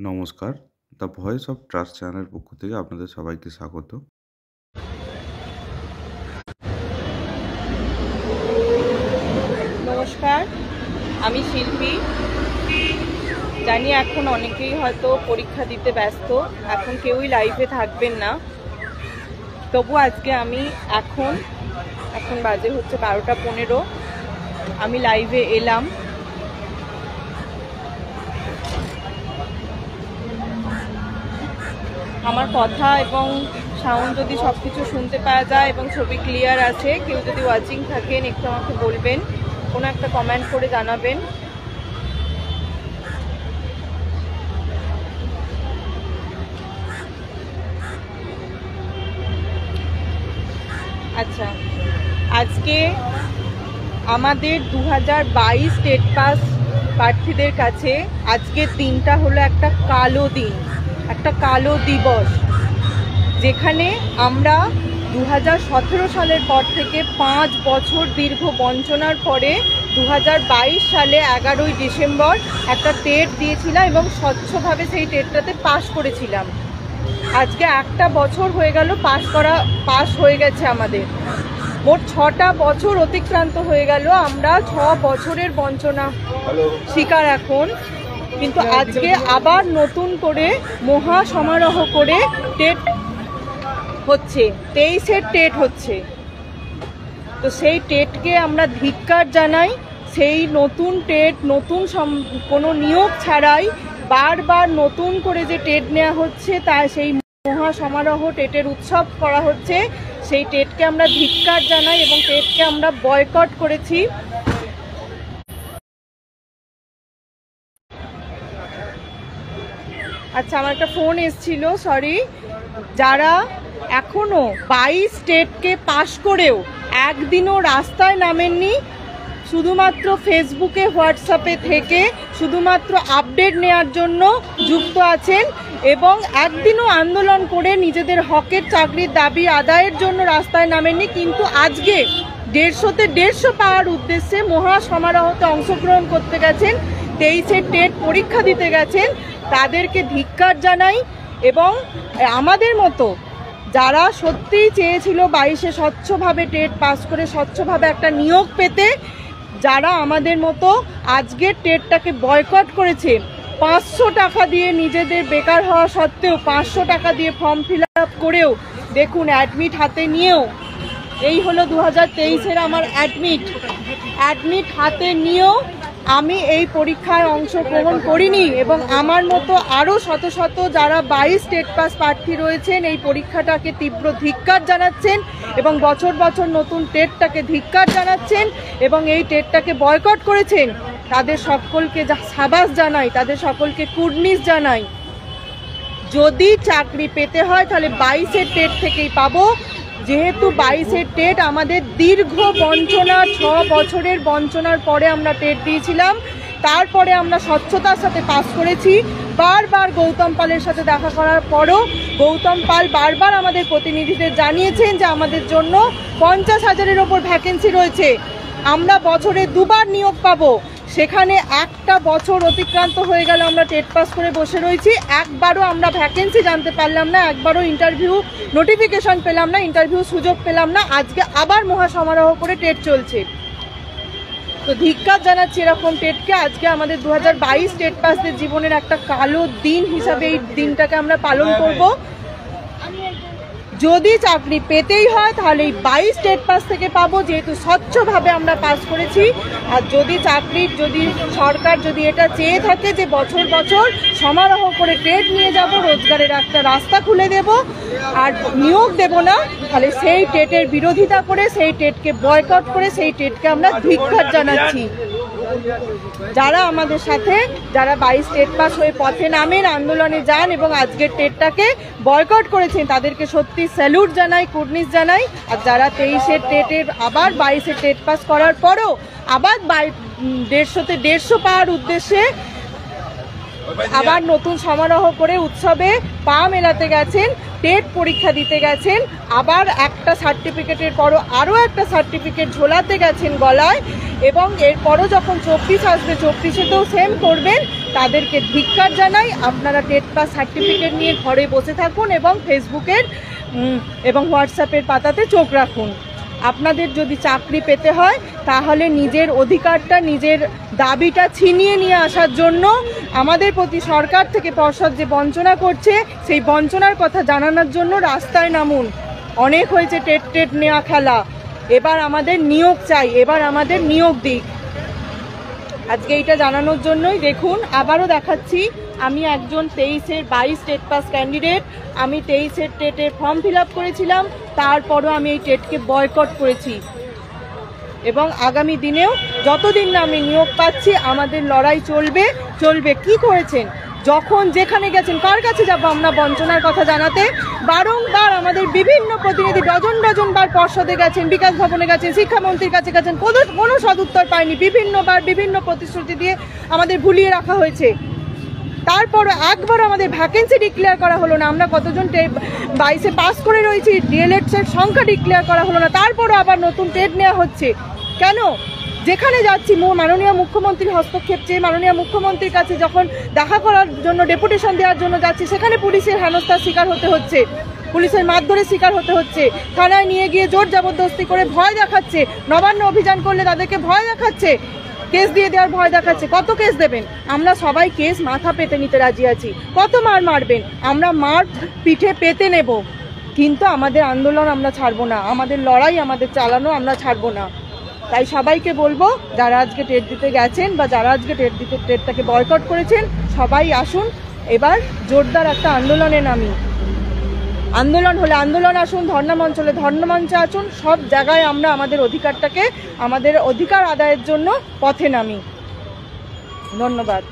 নমস্কার, the voice of trust চ্যানেলের পক্ষ থেকে আপনাদের সবাইকে স্বাগত। নমস্কার, আমি শিল্পী। জানি এখন অনেকেই হয়তো পরীক্ষা দিতে ব্যস্ত, এখন কেউই লাইভে থাকবেন না। তবু আজকে আমি এখন বাজে হচ্ছে 12:15, আমি লাইভে এলাম। আমার কথা এবং সাউন্ড যদি সব কিছু শুনতে পাওয়া যায় এবং ছবি ক্লিয়ার আছে, কেউ যদি ওয়াচিং থাকেন একটু আমাকে বলবেন, কোনো একটা কমেন্ট করে জানাবেন। আচ্ছা, আজকে আমাদের 2022 স্টেট পাস প্রার্থীদের কাছে আজকের দিনটা হলো একটা কালো দিন, একটা কালো দিবস, যেখানে আমরা 2017 সালের পর থেকে 5 বছর দীর্ঘ বঞ্চনার পরে 2022 সালে 11ই ডিসেম্বর একটা টেট দিয়েছিলাম এবং স্বচ্ছভাবে সেই টেটটাতে পাশ করেছিলাম। আজকে একটা বছর হয়ে গেল পাশ হয়ে গেছে আমাদের। মোট 6টা বছর অতিক্রান্ত হয়ে গেল, আমরা 6 বছরের বঞ্চনা শিকার এখন। কিন্তু আজকে আবার নতুন করে মহা সমারোহ করে টেট হচ্ছে, 23-এর টেট হচ্ছে। তো সেই টেটকে আমরা ধিক্কার জানাই। সেই নতুন টেট, নতুন কোনো নিয়োগ ছাড়াই বারবার নতুন করে যে টেট নেওয়া হচ্ছে, তা সেই মহা সমারোহ টেটের উৎসব করা হচ্ছে, সেই টেটকে আমরা ধিক্কার জানাই এবং টেটকে আমরা বয়কট করেছি। আচ্ছা, আমার একটা ফোন এসেছিল, সরি। যারা এখনো 22 স্টেটকে পাশ করেও একদিনও রাস্তায় নামেননি, শুধুমাত্র ফেসবুকে হোয়াটসঅ্যাপে থেকে শুধুমাত্র আপডেট নেওয়ার জন্য যুক্ত আছেন এবং একদিনও আন্দোলন করে নিজেদের হকের চাকরির দাবি আদায়ের জন্য রাস্তায় নামেননি, কিন্তু আজকে 150-তে 150 পাওয়ার উদ্দেশ্যে মহা সমারোহতে অংশগ্রহণ করতে গেছেন, 23-এর টেট পরীক্ষা দিতে গেছেন, তাদেরকে ধিক্কার জানাই। এবং আমাদের মতো যারা সত্যিই চেয়েছিল 22-এ স্বচ্ছভাবে টেট পাস করে স্বচ্ছভাবে একটা নিয়োগ পেতে, যারা আমাদের মতো আজকের টেটটাকে বয়কট করেছে, 500 টাকা দিয়ে নিজেদের বেকার হওয়া সত্ত্বেও 500 টাকা দিয়ে ফর্ম ফিল আপ করেও, দেখুন অ্যাডমিট হাতে নিয়েও, এই হলো 2023-এর আমার অ্যাডমিট হাতে নিয়েও আমি এই পরীক্ষায় অংশগ্রহণ করিনি। এবং আমার মতো আরও শত শত যারা 22 স্টেট পাস প্রার্থী রয়েছেন এই পরীক্ষাটাকে তীব্র ধিক্কার জানাচ্ছেন এবং বছর বছর নতুন টেটটাকে ধিক্কার জানাচ্ছেন এবং এই টেটটাকে বয়কট করেছেন, তাদের সকলকে সাবাস জানাই, তাদের সকলকে কুর্নিশ জানাই। যদি চাকরি পেতে হয় তাহলে 22-এর টেট থেকেই পাবো, যেহেতু 22-এর টেট আমাদের দীর্ঘ বঞ্চনা, 6 বছরের বঞ্চনার পরে আমরা টেট দিয়েছিলাম। তারপরে আমরা স্বচ্ছতার সাথে পাস করেছি। বারবার গৌতম পালের সাথে দেখা করার পরও গৌতম পাল বারবার আমাদের প্রতিনিধিদের জানিয়েছেন যে আমাদের জন্য 50,000-এর ওপর ভ্যাকেন্সি রয়েছে, আমরা বছরে 2বার নিয়োগ পাবো। সেখানে একটা বছর অতিক্রান্ত হয়ে গেল, আমরা টেট পাস করে বসে রয়েছি, একবারও আমরা ভ্যাকেন্সি জানতে পারলাম না, একবারও ইন্টারভিউ নোটিফিকেশন পেলাম না, ইন্টারভিউ সুযোগ পেলাম না। আজকে আবার মহা সমারোহ করে টেট চলছে। তো ধিক্কার জানাচ্ছি এরকম টেটকে। আজকে আমাদের 2022 টেট পাসদের জীবনের একটা কালো দিন হিসাবে এই দিনটাকে আমরা পালন করব। যদি চাকরি পেতেই হয় তাহলে এই 22 স্টেট পাস থেকে পাবো, যেহেতু স্বচ্ছভাবে আমরা পাস করেছি। আর যদি সরকার যদি এটা চেয়ে থাকে যে বছর বছর সমারোহ করে টেট নিয়ে যাব, রোজগারের একটা রাস্তা খুলে দেব আর নিয়োগ দেব না, তাহলে সেই টেটের বিরোধিতা করে, সেই টেটকে বয়কট করে, সেই টেটকে আমরা ধিক্কার জানাচ্ছি। যারা আমাদের সাথে, যারা 22 স্টেট পাস হয়ে পথে নামেন, আন্দোলনে যান এবং আজকের টেটটাকে বয়কট করেছেন, তাদেরকে সত্যি স্যালুট জানাই, কুর্নিশ জানাই। আর যারা 23-এর টেটের আবার 22-এর টেট পাস করার পরও আবার 150-তে 150 পাওয়ার উদ্দেশ্যে আবার নতুন সমারোহ করে উৎসবে পা মেলাতে গেছেন, টেট পরীক্ষা দিতে গেছেন, আবার একটা সার্টিফিকেটের পরও আরও একটা সার্টিফিকেট ঝোলাতে গেছেন গলায়, এবং এরপরও যখন 24 আসবে 24-এতেও সেম করবেন, তাদেরকে ধিক্কার জানাই। আপনারা টেট পাস সার্টিফিকেট নিয়ে ঘরে বসে থাকুন এবং ফেসবুকের এবং হোয়াটসঅ্যাপের পাতাতে চোখ রাখুন। আপনাদের যদি চাকরি পেতে হয় তাহলে নিজের অধিকারটা, নিজের দাবিটা ছিনিয়ে নিয়ে আসার জন্য আমাদের প্রতি সরকার থেকে পর্ষদ যে বঞ্চনা করছে, সেই বঞ্চনার কথা জানানোর জন্য রাস্তায় নামুন। অনেক হয়েছে টেট নেওয়া খেলা, এবার আমাদের নিয়োগ চাই, এবার আমাদের নিয়োগ দিক। আজকে এইটা জানানোর জন্যই দেখুন আবারও দেখাচ্ছি, আমি একজন 23-22 টেট পাস ক্যান্ডিডেট। আমি 23-এর টেটের ফর্ম ফিল আপ করেছিলাম, তারপরও আমি এই টেটকে বয়কট করেছি এবং আগামী দিনেও যতদিন না আমি নিয়োগ পাচ্ছি আমাদের লড়াই চলবে। কি করেছেন? যখন যেখানে গেছেন, কার কাছে যাব আমরা বঞ্চনার কথা জানাতে? বারংবার আমাদের বিভিন্ন প্রতিনিধি ডজন বার পর্ষদে গেছেন, বিকাশ ভবনে গেছেন, শিক্ষামন্ত্রীর কাছে গেছেন, কোনো সদুত্তর পায়নি। বিভিন্নবার বিভিন্ন প্রতিশ্রুতি দিয়ে আমাদের ভুলিয়ে রাখা হয়েছে। তারপরও একবার আমাদের ভ্যাকেন্সি ডিক্লেয়ার করা হলো না। আমরা কতজন 22-এ পাস করে রয়েছি, ডিএলএডসের সংখ্যা ডিক্লেয়ার করা হলো না। তারপরও আবার নতুন টেট নেওয়া হচ্ছে কেন? যেখানে যাচ্ছি মাননীয় মুখ্যমন্ত্রীর হস্তক্ষেপ চেয়ে, মাননীয় মুখ্যমন্ত্রীর কাছে যখন দেখা করার জন্য ডেপুটেশন দেওয়ার জন্য যাচ্ছি, সেখানে পুলিশের হেনস্থার শিকার হতে হচ্ছে, পুলিশের মারধরের শিকার হতে হচ্ছে। থানায় নিয়ে গিয়ে জোর জবরদস্তি করে ভয় দেখাচ্ছে, নবান্ন অভিযান করলে তাদেরকে ভয় দেখাচ্ছে, কেস দিয়ে দেওয়ার ভয় দেখাচ্ছে। কত কেস দেবেন? আমরা সবাই কেস মাথা পেতে নিতে রাজি আছি। কত মারবেন? আমরা মার পিঠে পেতে নেব, কিন্তু আমাদের আন্দোলন আমরা ছাড়বো না, আমাদের লড়াই আমাদের চালানো আমরা ছাড়বো না। তাই সবাইকে বলবো, যারা আজকে টেট দিতে গেছেন বা যারা আজকে টেটটাকে বয়কট করেছেন, সবাই আসুন, এবার জোরদার একটা আন্দোলনে নামি। আন্দোলন হলে আন্দোলন আসুন, ধর্ণামঞ্চ হলে ধর্ণামঞ্চে আসুন। সব জায়গায় আমরা আমাদের অধিকার আদায়ের জন্য পথে নামি। ধন্যবাদ।